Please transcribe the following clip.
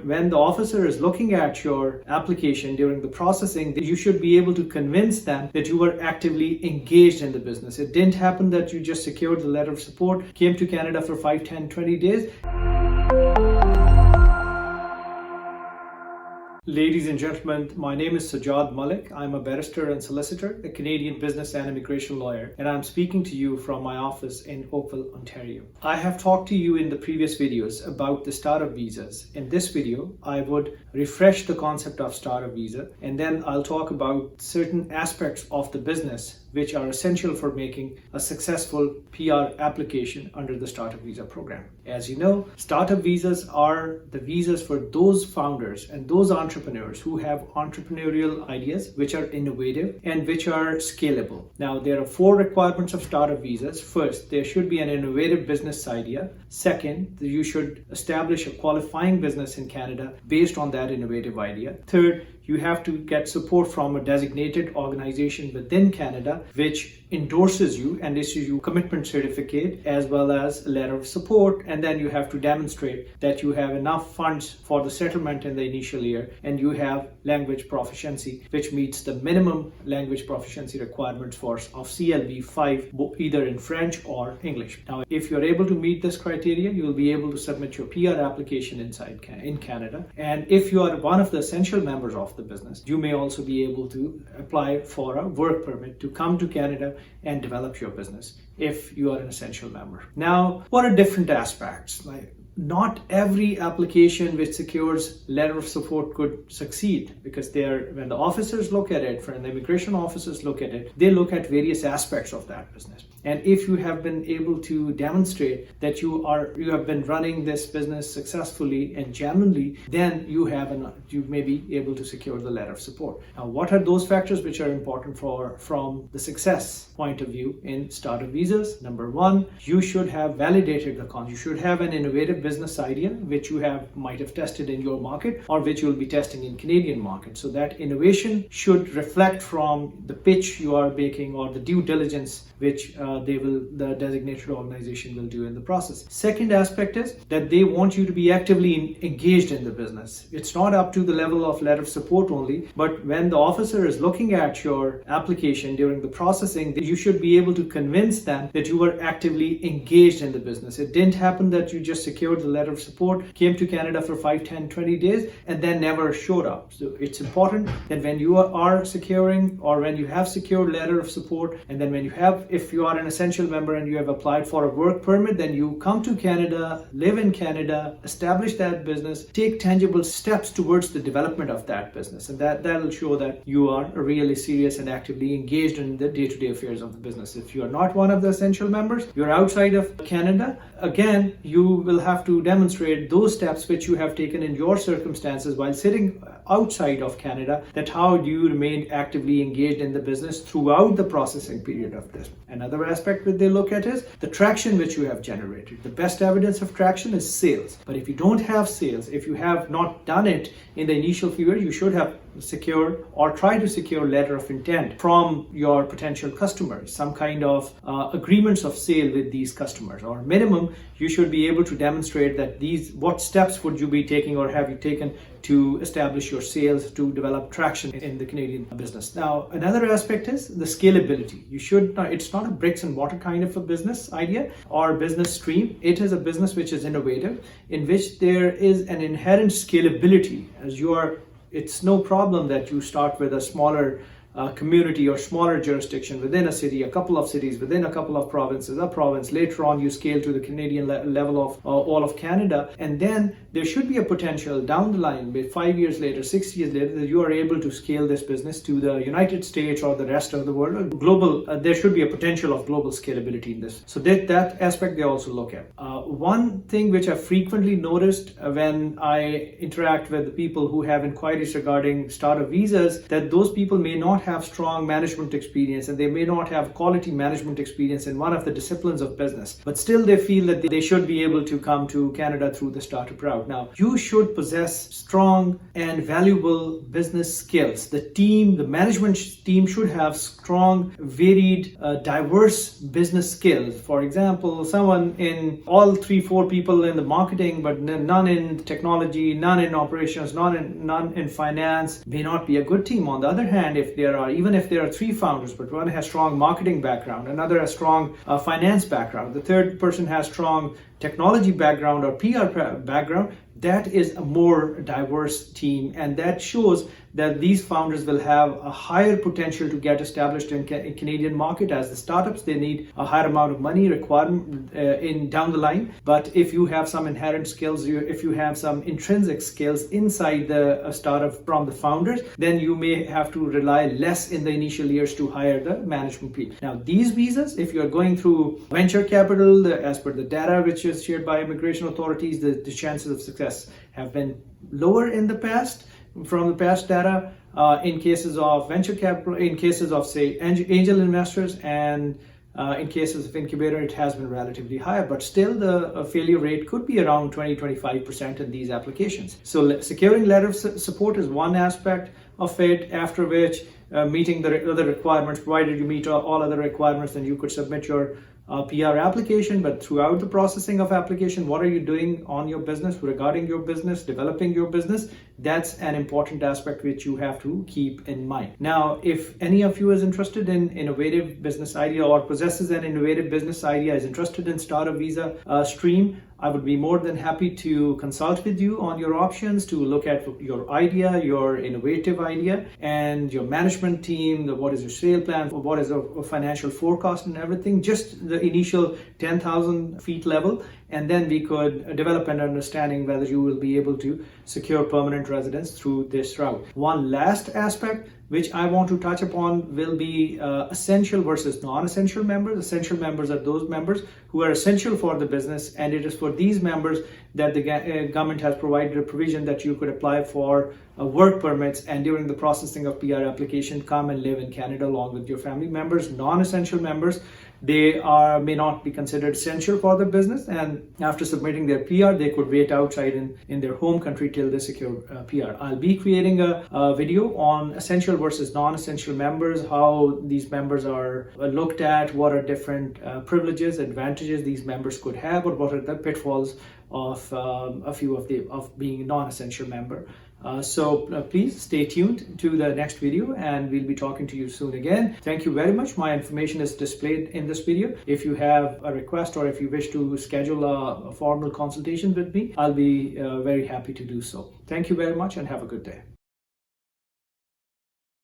When the officer is looking at your application during the processing, you should be able to convince them that you were actively engaged in the business. It didn't happen that you just secured the letter of support, came to Canada for 5, 10, 20 days. Ladies and gentlemen, my name is Sajjad Malik. I'm a barrister and solicitor, a Canadian business and immigration lawyer, and I'm speaking to you from my office in Oakville, Ontario. I have talked to you in the previous videos about the startup visas. In this video, I would refresh the concept of startup visa, and then I'll talk about certain aspects of the business which are essential for making a successful PR application under the startup visa program. As you know, startup visas are the visas for those founders and those entrepreneurs who have entrepreneurial ideas which are innovative and which are scalable. Now, there are 4 requirements of startup visas. First, there should be an innovative business idea. Second, you should establish a qualifying business in Canada based on that innovative idea. Third, you have to get support from a designated organization within Canada which endorses you and issues you a commitment certificate as well as a letter of support, and then you have to demonstrate that you have enough funds for the settlement in the initial year and you have language proficiency which meets the minimum language proficiency requirements of CLB 5 either in French or English. Now, if you're able to meet this criteria, you will be able to submit your PR application in Canada, and if you are one of the essential members of the business, you may also be able to apply for a work permit to come to Canada and develop your business if you are an essential member. Now, what are different aspects? Not every application which secures letter of support could succeed, because when the officers look at it, when the immigration officers look at it, they look at various aspects of that business. And if you have been able to demonstrate that you have been running this business successfully and genuinely, then you may be able to secure the letter of support. Now, what are those factors which are important from the success point of view in startup visas? Number 1, you should have validated the concept. You should have an innovative business idea which you might have tested in your market or which you will be testing in Canadian market. So that innovation should reflect from the pitch you are making or the due diligence which the designated organization will do in the process. Second aspect is that they want you to be actively engaged in the business. It's not up to the level of letter of support only, but when the officer is looking at your application during the processing, you should be able to convince them that you were actively engaged in the business. It didn't happen that you just secured the letter of support, came to Canada for 5, 10, 20 days, and then never showed up. So it's important that when you are securing, or when you have secured letter of support, and then if you are an essential member and you have applied for a work permit, then you come to Canada, live in Canada, establish that business, take tangible steps towards the development of that business. And that will show that you are really serious and actively engaged in the day-to-day affairs of the business. If you are not one of the essential members, you're outside of Canada, again, you will have to demonstrate those steps which you have taken in your circumstances while sitting outside of Canada, that how do you remain actively engaged in the business throughout the processing period of this. Another aspect that they look at is the traction which you have generated. The best evidence of traction is sales. But if you don't have sales, if you have not done it in the initial period, you should have secured or try to secure letter of intent from your potential customers, some kind of agreements of sale with these customers, or minimum you should be able to demonstrate that what steps would you be taking or have you taken to establish your sales, to develop traction in the Canadian business. Now, another aspect is the scalability. It's not a bricks and mortar kind of a business idea or business stream. It is a business which is innovative, in which there is an inherent scalability. It's no problem that you start with a smaller community or smaller jurisdiction within a city, a couple of cities, within a couple of provinces, a province. Later on, you scale to the Canadian level of all of Canada. And then there should be a potential down the line, 5 years later, 6 years later, that you are able to scale this business to the United States or the rest of the world. There should be a potential of global scalability in this. So that aspect they also look at. One thing which I frequently noticed when I interact with people who have inquiries regarding startup visas, that those people may not have strong management experience and they may not have quality management experience in one of the disciplines of business, but still they feel that they should be able to come to Canada through the startup route. Now, you should possess strong and valuable business skills. The management team should have strong, varied, diverse business skills. For example, someone in all 3-4 people in the marketing, but none in technology, none in operations, none in finance may not be a good team. On the other hand, even if there are 3 founders, but one has strong marketing background, another has strong finance background, the third person has strong technology background or PR background, that is a more diverse team, and that shows that these founders will have a higher potential to get established in Canadian market. As the startups, they need a higher amount of money requirement down the line. But if you have some inherent skills, if you have some intrinsic skills inside the startup from the founders, then you may have to rely less in the initial years to hire the management people. Now, these visas, if you are going through venture capital, as per the data which is shared by immigration authorities, the chances of success have been lower in the past. From the past data, in cases of venture capital, in cases of say angel investors, and in cases of incubator, it has been relatively higher, but still the failure rate could be around 20-25% in these applications. So securing letter of support is one aspect of it, after which meeting the other requirements. Provided you meet all other requirements, then you could submit your PR application. But throughout the processing of application, what are you doing on your business, regarding your business, developing your business? That's an important aspect which you have to keep in mind. Now, if any of you is interested in innovative business idea or possesses an innovative business idea, is interested in startup visa stream, I would be more than happy to consult with you on your options, to look at your idea, your innovative idea, and your management team, what is your sale plan, what is your financial forecast and everything, just the initial 10,000 feet level, and then we could develop an understanding whether you will be able to secure permanent residence through this route. One last aspect which I want to touch upon will be essential versus non-essential members. Essential members are those members who are essential for the business, and it is for these members that the government has provided a provision that you could apply for work permits, and during the processing of PR application, come and live in Canada along with your family members. Non-essential members, they may not be considered essential for the business, and after submitting their PR, they could wait outside in their home country till they secure PR. I'll be creating a video on essential versus non-essential members, how these members are looked at, what are different privileges, advantages these members could have, or what are the pitfalls of of being a non-essential member. So please stay tuned to the next video, and we'll be talking to you soon again. Thank you very much. My information is displayed in this video. If you have a request or if you wish to schedule a formal consultation with me, I'll be very happy to do so. Thank you very much and have a good day.